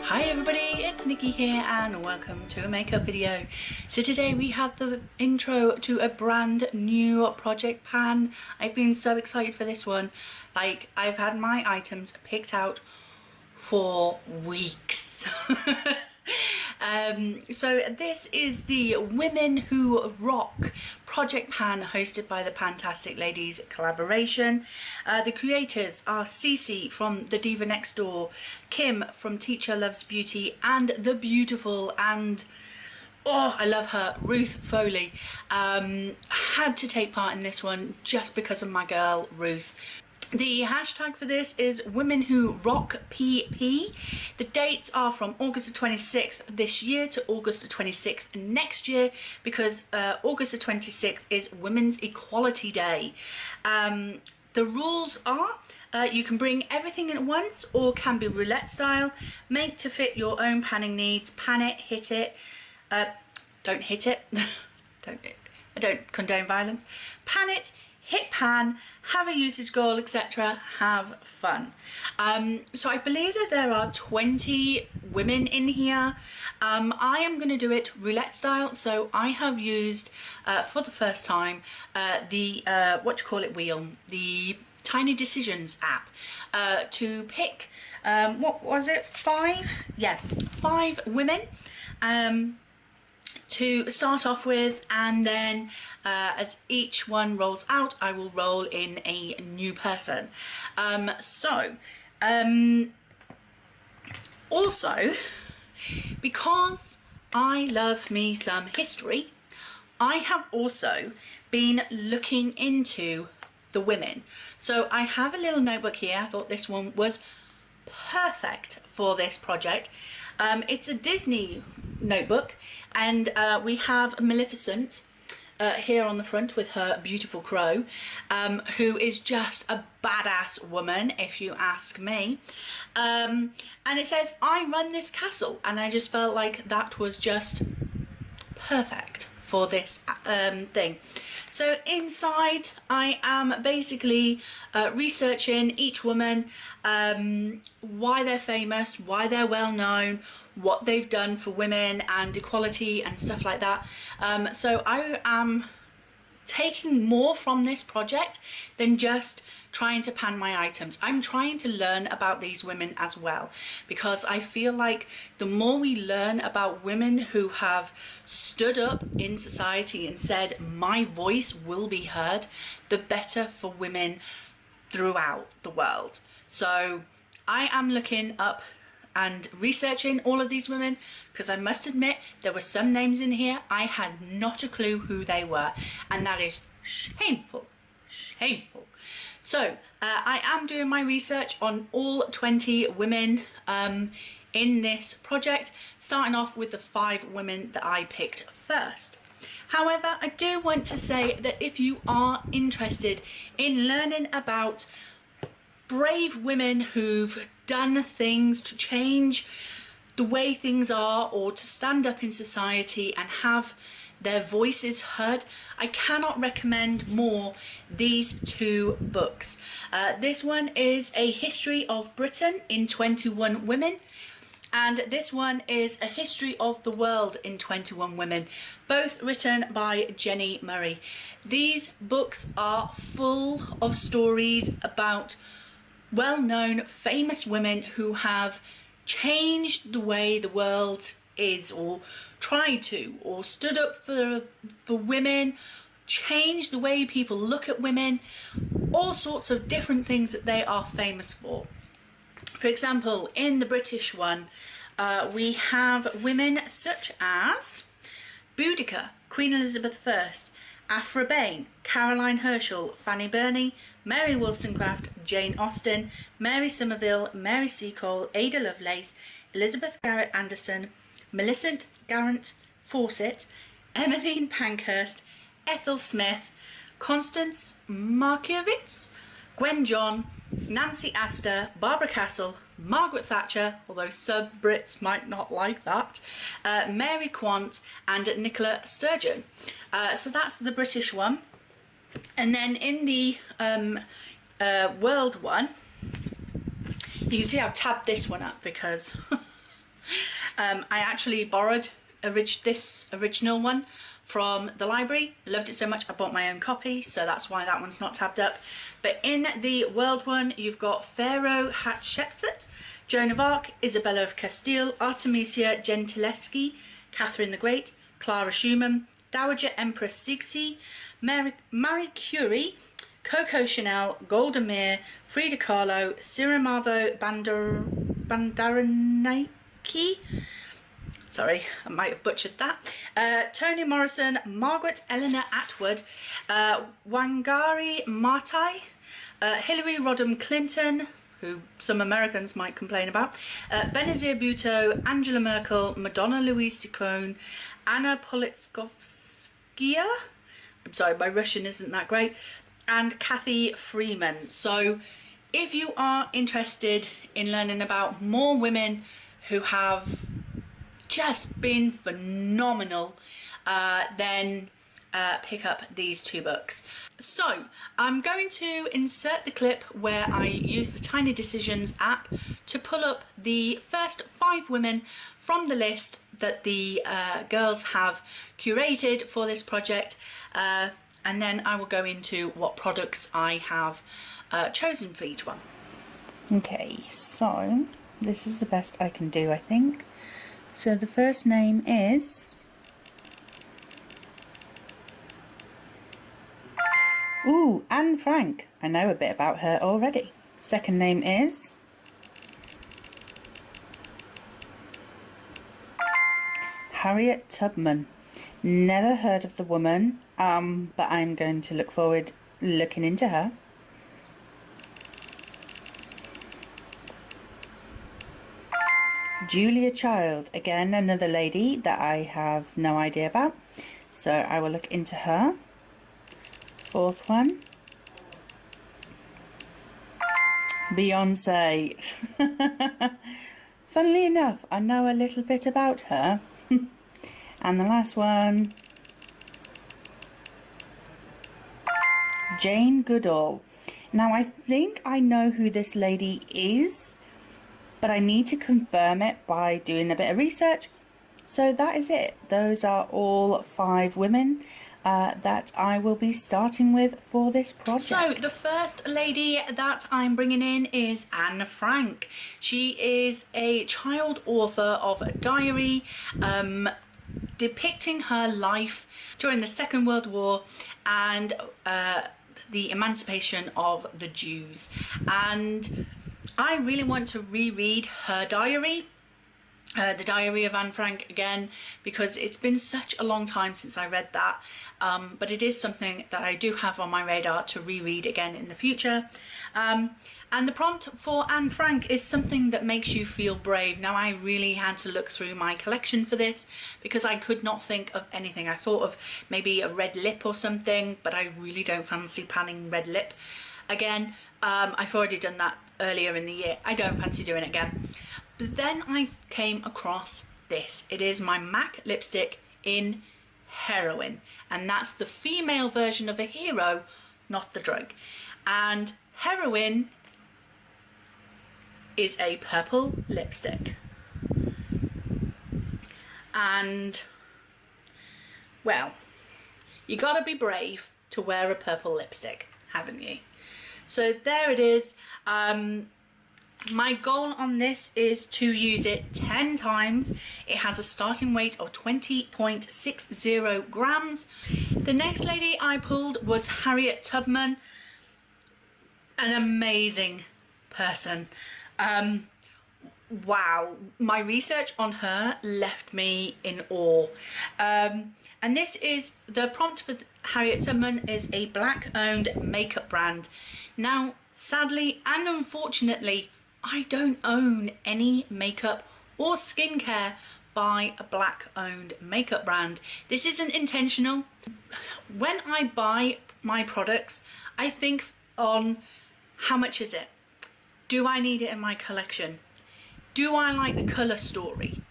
Hi everybody, it's Nikki here and welcome to a makeup video. So today we have the intro to a brand new project pan. I've been so excited for this one. Like, I've had my items picked out for weeks. So this is the Women Who Rock project pan hosted by the Fantastic Ladies collaboration. The creators are Cece from the Diva Next Door, Kim from Teacher Loves Beauty, and the beautiful and I love her, Ruth Foley. Had to take part in this one just because of my girl Ruth. The hashtag for this is Women Who Rock PP. The dates are from August the 26th this year to August the 26th next year, because August the 26th is Women's Equality Day. The rules are you can bring everything at once or can be roulette style. Make to fit your own panning needs. Pan it, hit it. Don't hit it. I don't condone violence. Pan it, hit pan, have a usage goal, etc. Have fun. So I believe that there are 20 women in here. I am going to do it roulette style, so I have used for the first time the wheel, the Tiny Decisions app, to pick what was it, 5? Yeah, 5 women to start off with, and then as each one rolls out I will roll in a new person. Also, because I love me some history, I have also been looking into the women. So I have a little notebook here. I thought this one was perfect for this project. It's a Disney notebook, and we have Maleficent here on the front with her beautiful crow, who is just a badass woman if you ask me. And it says, I run this castle, and I just felt like that was just perfect for this thing. So inside I am basically researching each woman, why they're famous, why they're well known, what they've done for women and equality and stuff like that. So I am taking more from this project than just trying to pan my items. I'm trying to learn about these women as well, because I feel like the more we learn about women who have stood up in society and said my voice will be heard, the better for women throughout the world. So I am looking up and researching all of these women, because I must admit there were some names in here I had not a clue who they were, and that is shameful, shameful. So I am doing my research on all 20 women in this project, starting off with the 5 women that I picked first. However, I do want to say that if you are interested in learning about brave women who've done things to change the way things are, or to stand up in society and have their voices heard, I cannot recommend more these 2 books. This one is A History of Britain in 21 Women, and this one is A History of the World in 21 Women, both written by Jenny Murray. These books are full of stories about well-known, famous women who have changed the way the world is, or tried to, or stood up for women, changed the way people look at women, all sorts of different things that they are famous for. For example, in the British one, we have women such as Boudica, Queen Elizabeth I, Aphra Behn, Caroline Herschel, Fanny Burney, Mary Wollstonecraft, Jane Austen, Mary Somerville, Mary Seacole, Ada Lovelace, Elizabeth Garrett Anderson, Millicent Garrett Fawcett, Emmeline Pankhurst, Ethel Smith, Constance Markievicz, Gwen John, Nancy Astor, Barbara Castle, Margaret Thatcher, although some Brits might not like that, Mary Quant, and Nicola Sturgeon. So that's the British one. And then in the world one, you can see I've tabbed this one up because I actually borrowed this original one from the library. Loved it so much I bought my own copy, so that's why that one's not tabbed up. But in the world one, you've got Pharaoh Hatshepsut, Joan of Arc, Isabella of Castile, Artemisia Gentileschi, Catherine the Great, Clara Schumann, Dowager Empress Cece, Marie Curie, Coco Chanel, Golda Meir, Frida Kahlo, Sirimavo Bandaranaki, sorry, I might have butchered that, Toni Morrison, Margaret Eleanor Atwood, Wangari Maathai, Hillary Rodham Clinton, who some Americans might complain about, Benazir Bhutto, Angela Merkel, Madonna Louise Ciccone, Anna Politkovskaya, I'm sorry, my Russian isn't that great, and Kathy Freeman. So if you are interested in learning about more women who have just been phenomenal, then pick up these two books. So I'm going to insert the clip where I use the Tiny Decisions app to pull up the first 5 women from the list that the girls have curated for this project, and then I will go into what products I have chosen for each one. Okay, so this is the best I can do, I think. So the first name is... Ooh, Anne Frank. I know a bit about her already. Second name is... Harriet Tubman. Never heard of the woman, but I'm going to look forward looking into her. Julia Child, again another lady that I have no idea about, so I will look into her. Fourth one, Beyoncé. Funnily enough, I know a little bit about her. And the last one, Jane Goodall. Now I think I know who this lady is, but I need to confirm it by doing a bit of research. So that is it. Those are all 5 women that I will be starting with for this project. So the first lady that I'm bringing in is Anne Frank. She is a child author of a diary depicting her life during the Second World War and the emancipation of the Jews. And I really want to reread her diary, the Diary of Anne Frank again, because it's been such a long time since I read that, but it is something that I do have on my radar to reread again in the future. And the prompt for Anne Frank is something that makes you feel brave. Now, I really had to look through my collection for this because I could not think of anything. I thought of maybe a red lip or something, but I really don't fancy panning red lip again. I've already done that earlier in the year. I don't fancy doing it again. But then I came across this. It is my MAC lipstick in Heroine, and that's the female version of a hero, not the drug. And Heroine is a purple lipstick, and well, you gotta be brave to wear a purple lipstick, haven't you? So there it is. My goal on this is to use it 10 times. It has a starting weight of 20.60 grams. The next lady I pulled was Harriet Tubman, an amazing person. Wow, my research on her left me in awe. And this is, the prompt for Harriet Tubman is a black owned makeup brand. Now, sadly and unfortunately, I don't own any makeup or skincare by a black owned makeup brand. This isn't intentional. When I buy my products, I think on how much is it? Do I need it in my collection? Do I like the colour story?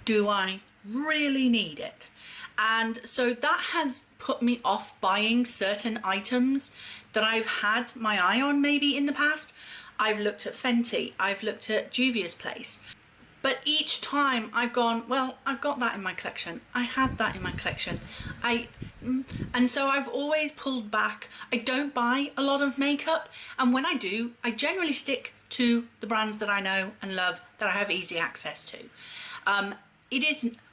Do I really need it? And so that has put me off buying certain items that I've had my eye on maybe in the past. I've looked at Fenty, I've looked at Juvia's Place, But each time I've gone, well, I've got that in my collection. I had that in my collection. And so I've always pulled back. I don't buy a lot of makeup. And when I do, I generally stick to the brands that I know and love, that I have easy access to.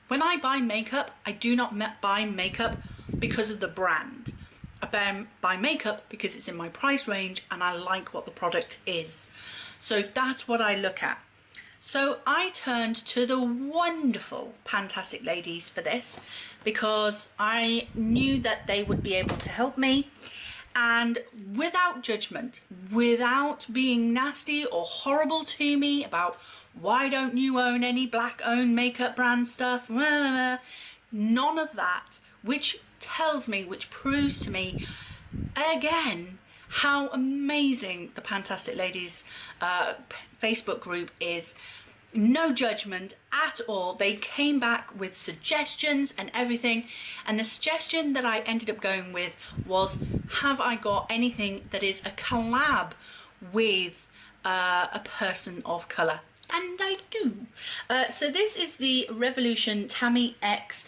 When I buy makeup, I do not buy makeup because of the brand. I buy makeup because it's in my price range and I like what the product is. So that's what I look at. So I turned to the wonderful Fantastic Ladies for this because I knew that they would be able to help me, and without judgment, without being nasty or horrible to me about why don't you own any black owned makeup brand stuff, none of that, which proves to me again how amazing the Fantastic Ladies Facebook group is. No judgment at all. They came back with suggestions and everything, and the suggestion that I ended up going with was, have I got anything that is a collab with a person of colour? And I do. So this is the Revolution Tammy X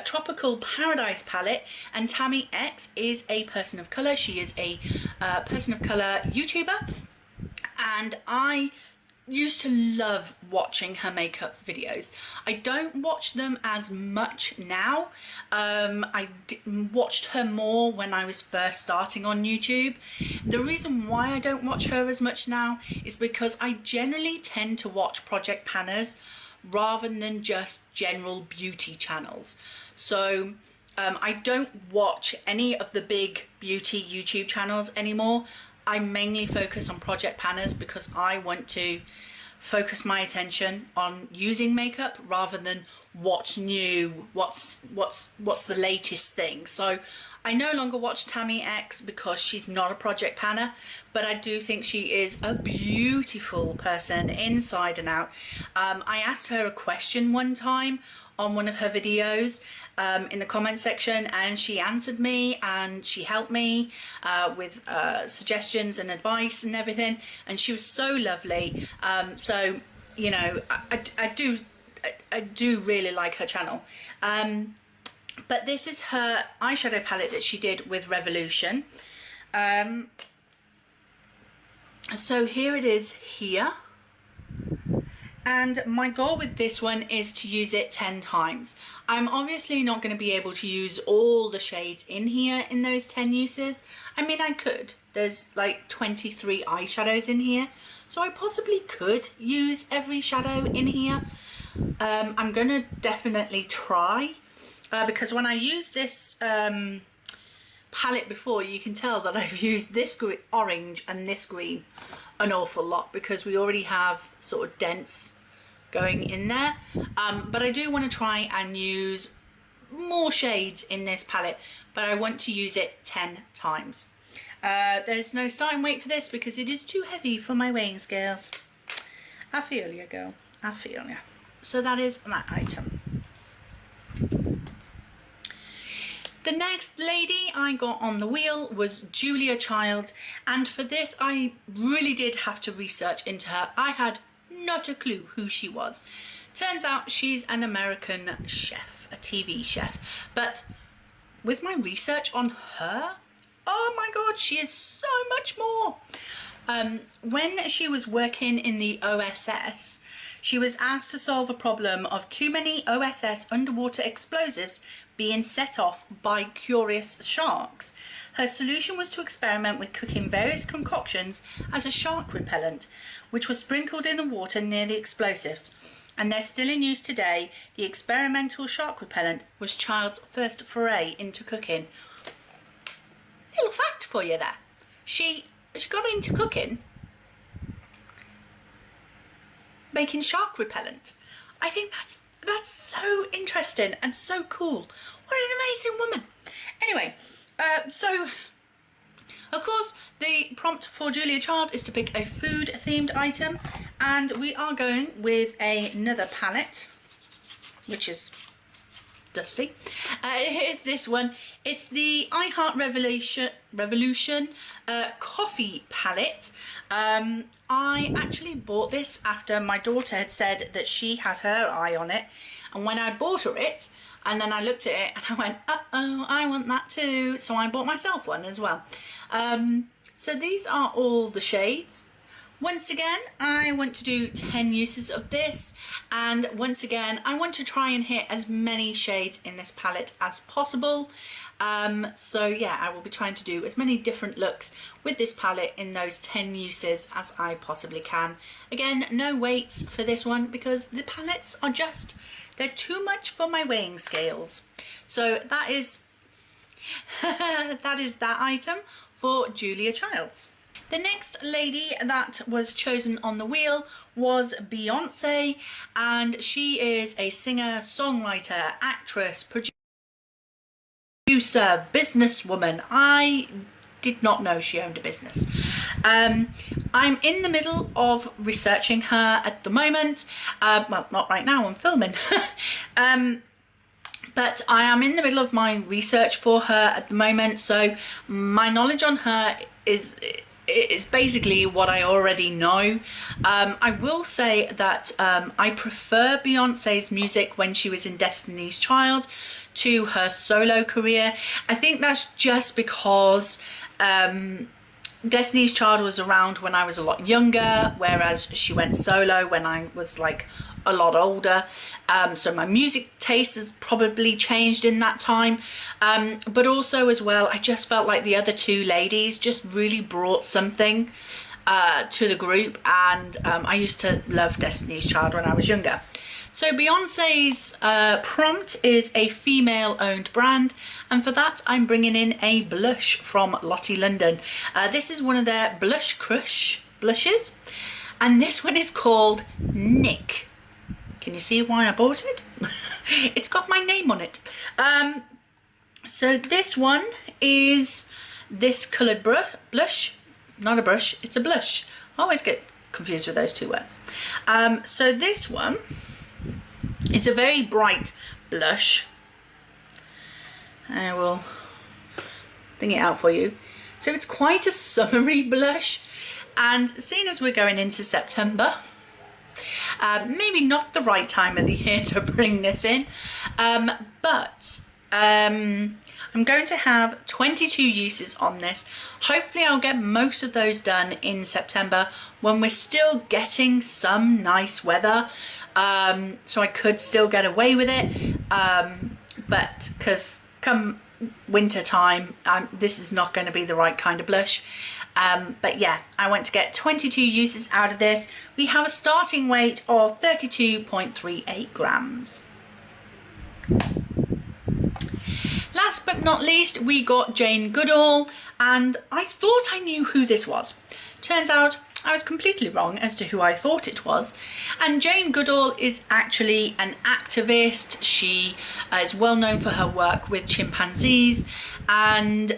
Tropical Paradise palette, and Tammy X is a person of colour. She is a person of colour YouTuber, and I used to love watching her makeup videos. I don't watch them as much now. I watched her more when I was first starting on YouTube. The reason why I don't watch her as much now is because I generally tend to watch project panners rather than just general beauty channels. So I don't watch any of the big beauty YouTube channels anymore. I mainly focus on project panners because I want to focus my attention on using makeup rather than what's new, what's the latest thing. So I no longer watch Tammy X because she's not a project panner, but I do think she is a beautiful person inside and out. I asked her a question one time on one of her videos in the comment section, and she answered me and she helped me with suggestions and advice and everything, and she was so lovely. So you know, I do really like her channel. But this is her eyeshadow palette that she did with Revolution. So here it is here. And my goal with this one is to use it 10 times. I'm obviously not going to be able to use all the shades in here in those 10 uses. I mean, I could. There's like 23 eyeshadows in here, so I possibly could use every shadow in here. I'm going to definitely try, because when I use this palette before, you can tell that I've used this orange and this green an awful lot because we already have sort of dense going in there, but I do want to try and use more shades in this palette, but I want to use it 10 times. There's no starting weight for this because it is too heavy for my weighing scales. I feel you, girl, I feel you. So that is that item. The next lady I got on the wheel was Julia Child, and for this I really did have to research into her. I had not a clue who she was. Turns out she's an American chef, a TV chef, but with my research on her, oh my god, she is so much more. When she was working in the OSS, she was asked to solve a problem of too many OSS underwater explosives being set off by curious sharks. Her solution was to experiment with cooking various concoctions as a shark repellent, which was sprinkled in the water near the explosives. And they're still in use today. The experimental shark repellent was Child's first foray into cooking. Little fact for you there. She got into cooking making shark repellent. I think that's so interesting and so cool. What an amazing woman. Anyway, so of course the prompt for Julia Child is to pick a food themed item, and we are going with another palette, which is dusty. Here's this one. It's the I Heart Revolution coffee palette. I actually bought this after my daughter had said that she had her eye on it, and when I bought her it, and then I looked at it and I went, uh-oh, I want that too. So I bought myself one as well. So these are all the shades. Once again, I want to do 10 uses of this, and once again, I want to try and hit as many shades in this palette as possible. So yeah, I will be trying to do as many different looks with this palette in those 10 uses as I possibly can. Again, no weights for this one because the palettes are just, they're too much for my weighing scales. So that is that item for Julia Childs. The next lady that was chosen on the wheel was Beyoncé, and she is a singer, songwriter, actress, producer, businesswoman. I did not know she owned a business. I'm in the middle of researching her at the moment. Well, not right now, I'm filming. But I am in the middle of my research for her at the moment, so my knowledge on her is basically what I already know. I will say that I prefer Beyonce's music when she was in Destiny's Child to her solo career. I think that's just because Destiny's Child was around when I was a lot younger, whereas she went solo when I was like a lot older. So my music taste has probably changed in that time, but also as well, I just felt like the other two ladies just really brought something to the group, and I used to love Destiny's Child when I was younger. So Beyonce's prompt is a female owned brand, and for that I'm bringing in a blush from Lottie London. This is one of their Blush Crush blushes, and this one is called Nick. Can you see why I bought it? It's got my name on it. So this one is this coloured blush. Not a brush, it's a blush. I always get confused with those two words. So this one is a very bright blush. I will thing it out for you. So it's quite a summery blush, and seeing as we're going into September, maybe not the right time of the year to bring this in, but I'm going to have 22 uses on this. Hopefully I'll get most of those done in September when we're still getting some nice weather, so I could still get away with it, but because come winter time, this is not going to be the right kind of blush. But yeah, I want to get 22 uses out of this. We have a starting weight of 32.38 grams. Last but not least, we got Jane Goodall, and I thought I knew who this was. Turns out I was completely wrong as to who I thought it was. And Jane Goodall is actually an activist. She is well known for her work with chimpanzees, and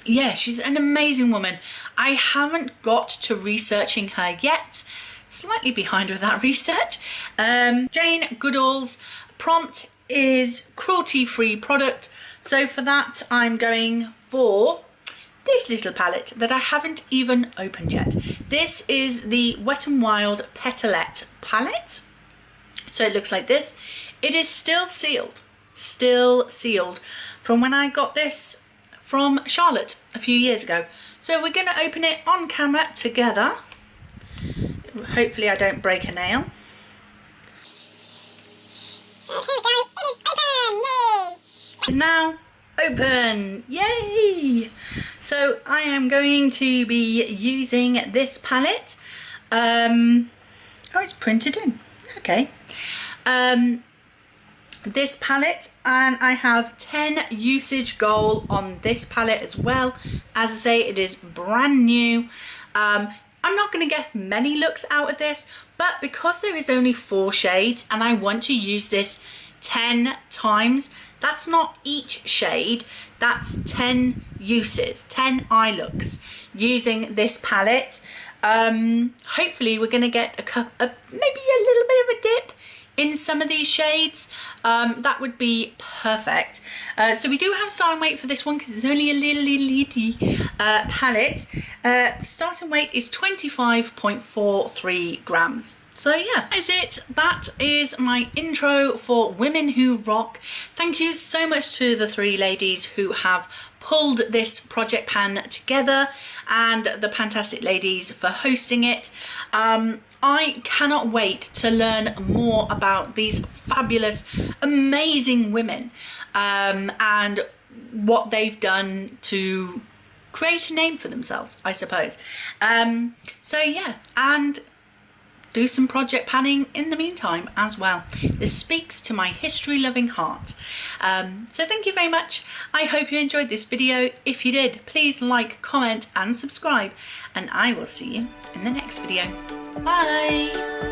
yeah, she's an amazing woman. I haven't got to researching her yet. Slightly behind with that research. Jane Goodall's prompt is cruelty-free product. So for that, I'm going for this little palette that I haven't even opened yet. This is the Wet n Wild Petalette palette. So it looks like this. It is still sealed from when I got this from Charlotte a few years ago. So we're going to open it on camera together. Hopefully I don't break a nail. So here we go, it is open, yay! It is now open, yay! So I am going to be using this palette. Oh, it's printed in, okay. This palette, and I have 10 usage goal on this palette as well. As I say, it is brand new. I'm not going to get many looks out of this, but because there is only 4 shades and I want to use this 10 times, that's not each shade, that's 10 uses, 10 eye looks using this palette. Hopefully we're going to get maybe a little bit of a dip in some of these shades, that would be perfect. So we do have starting weight for this one because it's only a little palette. The starting weight is 25.43 grams. So yeah, that is it. That is my intro for Women Who Rock. Thank you so much to the three ladies who have pulled this project pan together, and the Fantastic Ladies for hosting it. I cannot wait to learn more about these fabulous, amazing women, and what they've done to create a name for themselves, I suppose. So yeah, and do some project panning in the meantime as well. This speaks to my history loving heart. So thank you very much. I hope you enjoyed this video. If you did, please like, comment and subscribe, and I will see you in the next video. Bye.